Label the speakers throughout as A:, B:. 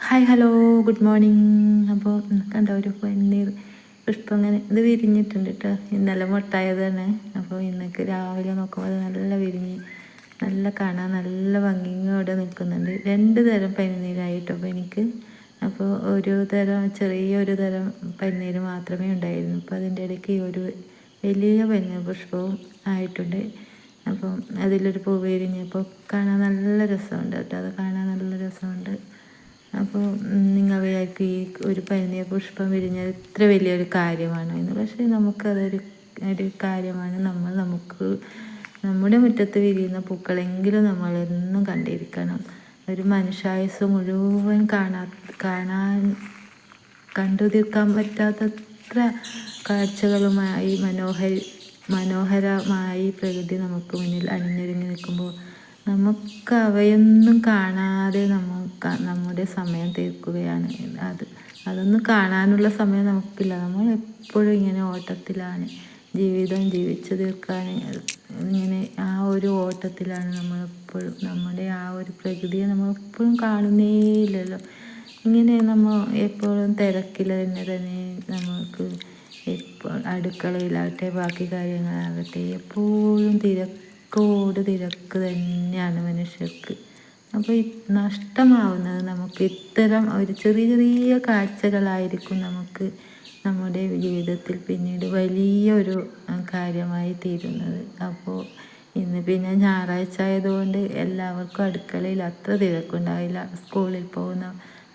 A: Hi hello good morning. അപ്പോൾ കണ്ട ഒരു പന്നീർ പുഷ്പം അങ്ങനെ ഇത് വിരിഞ്ഞിട്ടുണ്ട് കേട്ടോ. ഇന്നലെ മുട്ടായതാണ്. അപ്പോൾ ഇന്നൊക്കെ രാവിലെ നോക്കുമ്പോൾ അത് നല്ല വിരിഞ്ഞ് നല്ല കാണാൻ നല്ല ഭംഗിയോടെ നിൽക്കുന്നുണ്ട്. 2 തരം പനിനീരായിട്ടോ അപ്പോൾ എനിക്ക്. അപ്പോൾ ഒരു തരം ചെറിയൊരു തരം പനിനീര് മാത്രമേ ഉണ്ടായിരുന്നു. അപ്പോൾ അതിൻ്റെ ഇടയ്ക്ക് ഒരു വലിയ പനിനീർ പുഷ്പവും ആയിട്ടുണ്ട്. അപ്പം അതിലൊരു പൂ വിരിഞ്ഞപ്പോൾ കാണാൻ നല്ല രസമുണ്ട് കേട്ടോ. അത് കാണാൻ നല്ല രസമുണ്ട്. അപ്പോൾ നിങ്ങൾ വിചാരിക്കും ഈ ഒരു പനിനീർ പുഷ്പം വിരിഞ്ഞത് ഇത്ര വലിയൊരു കാര്യമാണോ എന്ന്. പക്ഷേ ഒരു കാര്യമാണ്. നമുക്ക് നമ്മുടെ മുറ്റത്ത് വിരിയുന്ന പൂക്കളെങ്കിലും നമ്മളെന്നും കണ്ടിരിക്കണം. ഒരു മനുഷ്യായുസ് മുഴുവൻ കണ്ടു തീർക്കാൻ പറ്റാത്തത്ര കാഴ്ചകളുമായി മനോഹരമായി പ്രകൃതി നമുക്ക് മുന്നിൽ അണിഞ്ഞൊരുങ്ങി നിൽക്കുമ്പോൾ നമുക്ക് അവയൊന്നും കാണാതെ നമ്മുടെ സമയം തീർക്കുകയാണ്. അതൊന്നും കാണാനുള്ള സമയം നമുക്കില്ല. നമ്മൾ എപ്പോഴും ഇങ്ങനെ ഓട്ടത്തിലാണ്. ജീവിതം ജീവിച്ചു തീർക്കാൻ ഇങ്ങനെ ആ ഒരു ഓട്ടത്തിലാണ് നമ്മളെപ്പോഴും. നമ്മുടെ ആ ഒരു പ്രകൃതിയെ നമ്മൾ എപ്പോഴും കാണുന്നേ ഇല്ലല്ലോ. ഇങ്ങനെ നമ്മൾ എപ്പോഴും തിരക്കിൽ തന്നെ നമുക്ക് അടുക്കളയിലാകട്ടെ ബാക്കി കാര്യങ്ങളാകട്ടെ എപ്പോഴും തിരക്ക് തന്നെയാണ് മനുഷ്യർക്ക്. അപ്പോൾ നഷ്ടമാവുന്നത് നമുക്ക് ഇത്തരം ഒരു ചെറിയ കാഴ്ചകളായിരിക്കും നമുക്ക് നമ്മുടെ ജീവിതത്തിൽ പിന്നീട് വലിയൊരു കാര്യമായി തീരുന്നത്. അപ്പോൾ ഇന്ന് പിന്നെ ഞായറാഴ്ച ആയതുകൊണ്ട് എല്ലാവർക്കും അടുക്കളയിൽ അത്ര തിരക്കുണ്ടായില്ല. സ്കൂളിൽ പോകുന്ന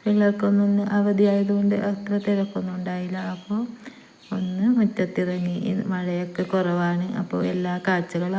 A: പിള്ളേർക്കൊന്നും അവധിയായതുകൊണ്ട് അത്ര തിരക്കൊന്നും ഉണ്ടായില്ല. അപ്പോൾ ഒന്ന് മുറ്റത്തിറങ്ങി. മഴയൊക്കെ കുറവാണ്. അപ്പോൾ എല്ലാ കാഴ്ചകളും